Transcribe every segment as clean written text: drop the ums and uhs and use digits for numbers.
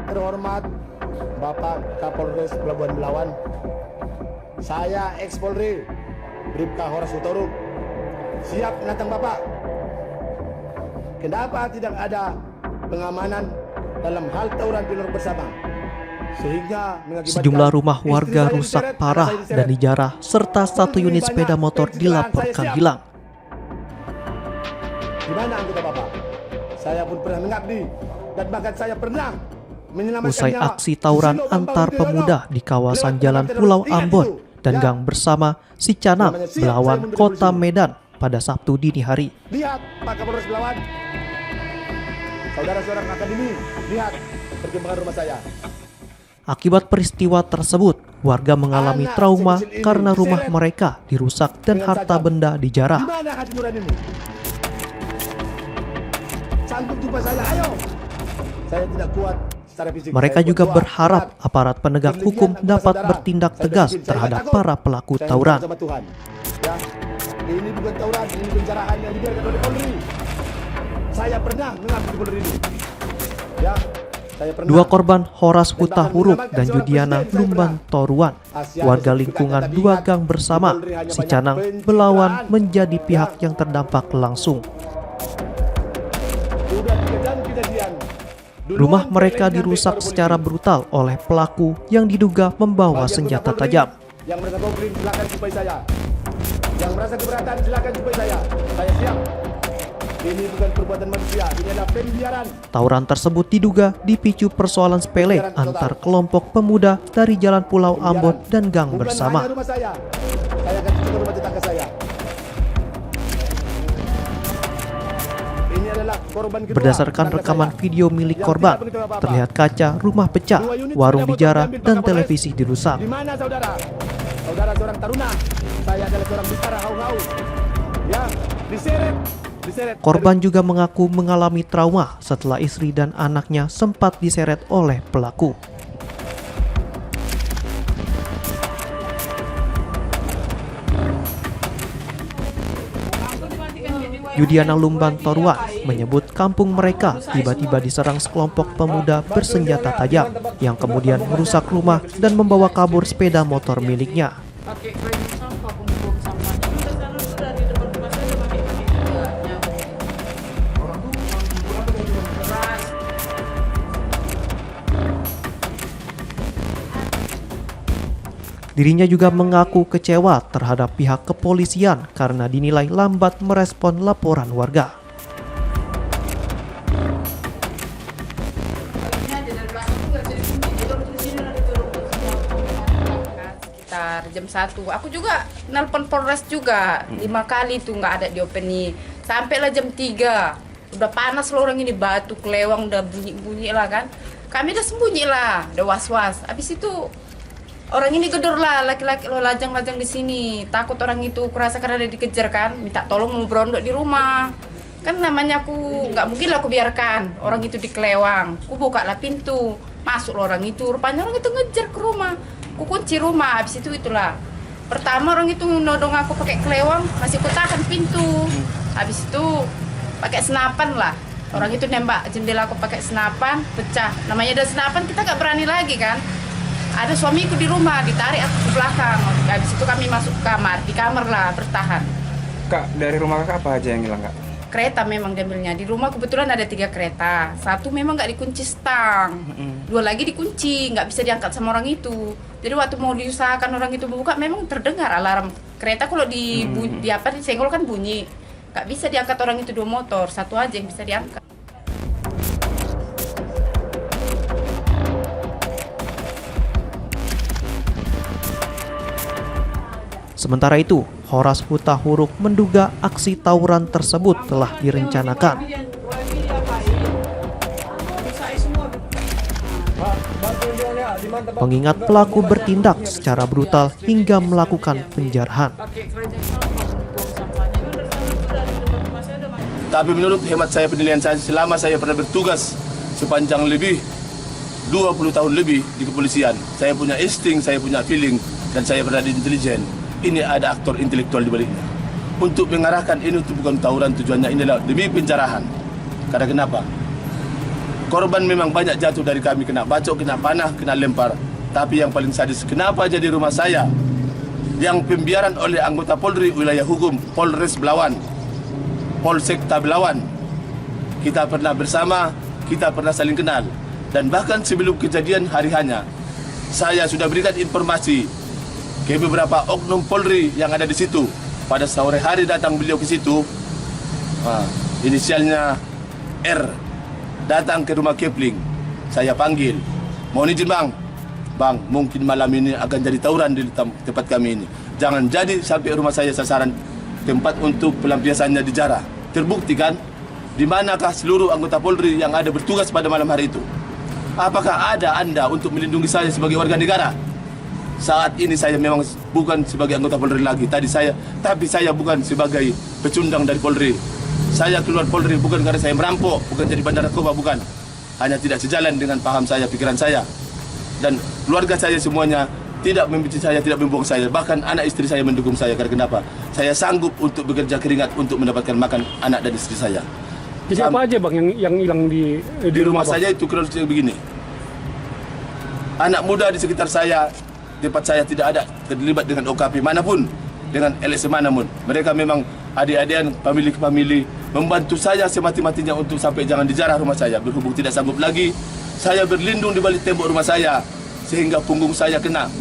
terhormat Bapak Kapolres Pelabuhan Belawan, saya ex-Polri Bribka Horas Hutahuruk siap menantang Bapak. Kenapa tidak ada pengamanan dalam hal tawuran di luar bersama? Sehingga sejumlah rumah warga rusak parah dan dijarah, serta 1 unit sepeda motor dilaporkan hilang. Di mana anggota Bapak? Saya pun pernah mengabdi dan bahkan saya pernah menyelamatkan Usai nyawa aksi tawuran antar pemuda di kawasan Jalan Pulau Ambon dan Gang Bersama Sicanang, Belawan, Kota Medan pada Sabtu dini hari. Lihat Pak Kapolres Belawan, saudara-saudara akademi, lihat perkembangan rumah saya. Akibat peristiwa tersebut, warga mengalami trauma karena rumah mereka dirusak dan harta benda dijarah. Di mana hati nuranimu? Sanggup jumpa saya, ayo. Saya tidak kuat secara fisik. Mereka juga berharap aparat penegak hukum dapat bertindak tegas terhadap para pelaku tawuran. Ya, ini bukan tawuran, ini penjarahan yang dibiarkan oleh Polri. Saya pernah mengabdi di Polri ini. Ya, saya pernah. 2 korban Horas Hutahuruk dan Judiana Lumban Toruan, warga lingkungan 2 Gang Bersama Sicanang, Belawan, menjadi pihak yang terdampak langsung. Rumah mereka dirusak secara brutal oleh pelaku yang diduga membawa senjata tajam. Yang merasa komplit silakan jumpai saya. Yang merasa keberatan silakan jumpai saya. Saya siap. Ini bukan perbuatan manusia, ini adalah pembiaran. Tawuran tersebut diduga dipicu persoalan sepele antar kelompok pemuda dari Jalan Pulau Ambon dan Gang Bersama. Rumah saya akan cuci rumah tetangga saya. Ini adalah korban kedua. Berdasarkan rekaman video milik korban, terlihat kaca rumah pecah, warung dijarah, dan televisi dirusak. Di mana saudara? Saudara seorang taruna. Saya adalah seorang bintara hau-hau. Ya, diseret. Korban juga mengaku mengalami trauma setelah istri dan anaknya sempat diseret oleh pelaku. Judiana Lumban Toruan menyebut kampung mereka tiba-tiba diserang sekelompok pemuda bersenjata tajam yang kemudian merusak rumah dan membawa kabur sepeda motor miliknya. Dirinya juga mengaku kecewa terhadap pihak kepolisian karena dinilai lambat merespon laporan warga. Sekitar jam 1, aku juga nelpon Polres juga 5 kali tuh nggak ada diopeni. Sampailah jam 3, udah panas loh orang ini, batu kelewang udah bunyi-bunyi lah kan. Kami udah sembunyi lah, udah was-was. Habis itu orang ini gedor lah, laki-laki lo lajang-lajang di sini. Takut orang itu, kurasa karena dia dikejar kan, minta tolong mau berondok di rumah. Kan namanya aku nggak mungkin lah aku biarkan orang itu dikelewang. Aku buka lah pintu, masuk orang itu. Rupanya orang itu ngejar ke rumah. Aku kunci rumah. Habis itu itulah. Pertama orang itu nodong aku pakai kelewang, masih aku tahan pintu. Habis itu pakai senapan lah. Orang itu nembak jendela aku pakai senapan, pecah. Namanya ada senapan kita nggak berani lagi kan. Ada suamiku di rumah, ditarik aku ke belakang. Habis itu kami masuk ke kamar, di kamar lah bertahan. Kak, dari rumah kakak apa aja yang hilang kak? Kereta memang diambilnya. Di rumah kebetulan ada 3 kereta. 1 memang nggak dikunci stang, 2 lagi dikunci, nggak bisa diangkat sama orang itu. Jadi waktu mau diusahakan orang itu buka, memang terdengar alarm kereta kalau disenggol kan bunyi. Nggak bisa diangkat orang itu 2 motor, 1 aja yang bisa diangkat. Sementara itu, Horas Hutahuruk menduga aksi tawuran tersebut telah direncanakan. Mengingat pelaku bertindak secara brutal hingga melakukan penjarahan. Tapi menurut hemat saya, penilaian saya, selama saya pernah bertugas sepanjang lebih 20 tahun lebih di kepolisian, saya punya insting, saya punya feeling, dan saya berada di intelijen. Ini ada aktor intelektual di baliknya. Untuk mengarahkan ini itu bukan tawuran, tujuannya ini adalah demi penjarahan. Karena kenapa? Korban memang banyak jatuh dari kami, kena bacok, kena panah, kena lempar. Tapi yang paling sadis, kenapa jadi rumah saya yang pembiaran oleh anggota Polri wilayah hukum Polres Belawan, Polsek Belawan. Kita pernah bersama, kita pernah saling kenal. Dan bahkan sebelum kejadian hari hanya, saya sudah berikan informasi ke beberapa oknum Polri yang ada di situ. Pada sore hari datang beliau ke situ, inisialnya R, datang ke rumah Kepling. Saya panggil, mohon izin bang, mungkin malam ini akan jadi tawuran di tempat kami ini. Jangan jadi sampai rumah saya sasaran tempat untuk pelampiasannya dijarah. Terbukti kan? Di manakah seluruh anggota Polri yang ada bertugas pada malam hari itu? Apakah ada Anda untuk melindungi saya sebagai warga negara? Saat ini saya memang bukan sebagai anggota Polri lagi. Tapi saya bukan sebagai pecundang dari Polri. Saya keluar Polri bukan karena saya merampok, bukan jadi bandar narkoba, bukan. Hanya tidak sejalan dengan paham saya, pikiran saya. Dan keluarga saya semuanya tidak membenci saya, tidak membuang saya. Bahkan anak istri saya mendukung saya. Karena kenapa? Saya sanggup untuk bekerja keringat untuk mendapatkan makan anak dan istri saya. Jadi apa aja bang yang hilang di rumah saya itu kronologisnya begini. Anak muda di sekitar saya, tempat saya tidak ada terlibat dengan OKP manapun, dengan LSM manapun. Mereka memang adik-adikan, famili membantu saya semati-matinya untuk sampai jangan dijarah rumah saya. Berhubung tidak sanggup lagi, saya berlindung di balik tembok rumah saya sehingga punggung saya kena.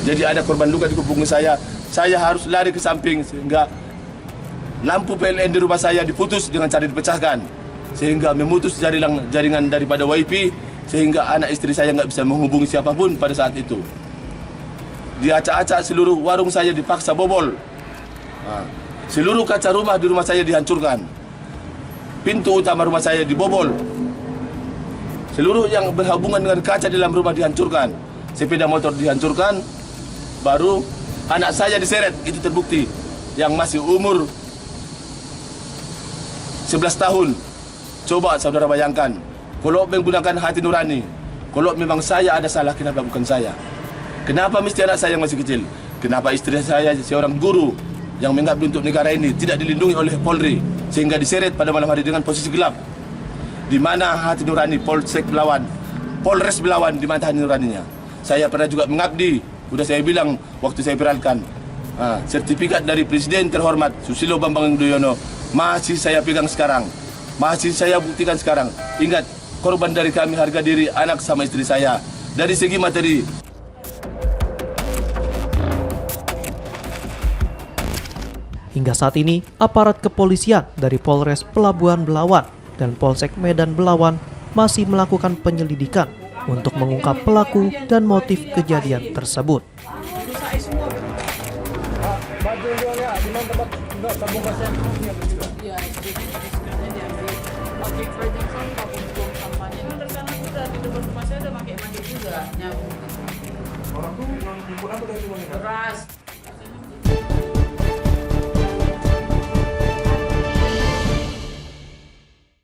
Jadi ada korban luka di punggung saya. Saya harus lari ke samping sehingga lampu PLN di rumah saya diputus dengan cara dipecahkan, sehingga memutus jaringan daripada WiFi, sehingga anak istri saya nggak bisa menghubungi siapapun pada saat itu. Diacak-acak seluruh warung saya dipaksa bobol. Seluruh kaca rumah di rumah saya dihancurkan. Pintu utama rumah saya dibobol. Seluruh yang berhubungan dengan kaca dalam rumah dihancurkan. Sepeda motor dihancurkan. Baru anak saya diseret, itu terbukti. Yang masih umur 11 tahun. Coba saudara bayangkan, kalau menggunakan hati nurani, kalau memang saya ada salah, kenapa bukan saya? Kenapa mesti anak saya yang masih kecil? Kenapa istri saya seorang guru yang mengabdi untuk negara ini tidak dilindungi oleh Polri sehingga diseret pada malam hari dengan posisi gelap? Di mana hati nurani Polsek Belawan, Polres Belawan, di mana hati nuraninya? Saya pernah juga mengabdi, sudah saya bilang waktu saya viralkan, sertifikat dari Presiden terhormat Susilo Bambang Yudhoyono masih saya pegang sekarang, masih saya buktikan sekarang. Ingat, korban dari kami harga diri anak sama istri saya. Dari segi materi, hingga saat ini, aparat kepolisian dari Polres Pelabuhan Belawan dan Polsek Medan Belawan masih melakukan penyelidikan untuk mengungkap pelaku dan motif kejadian tersebut. Beras.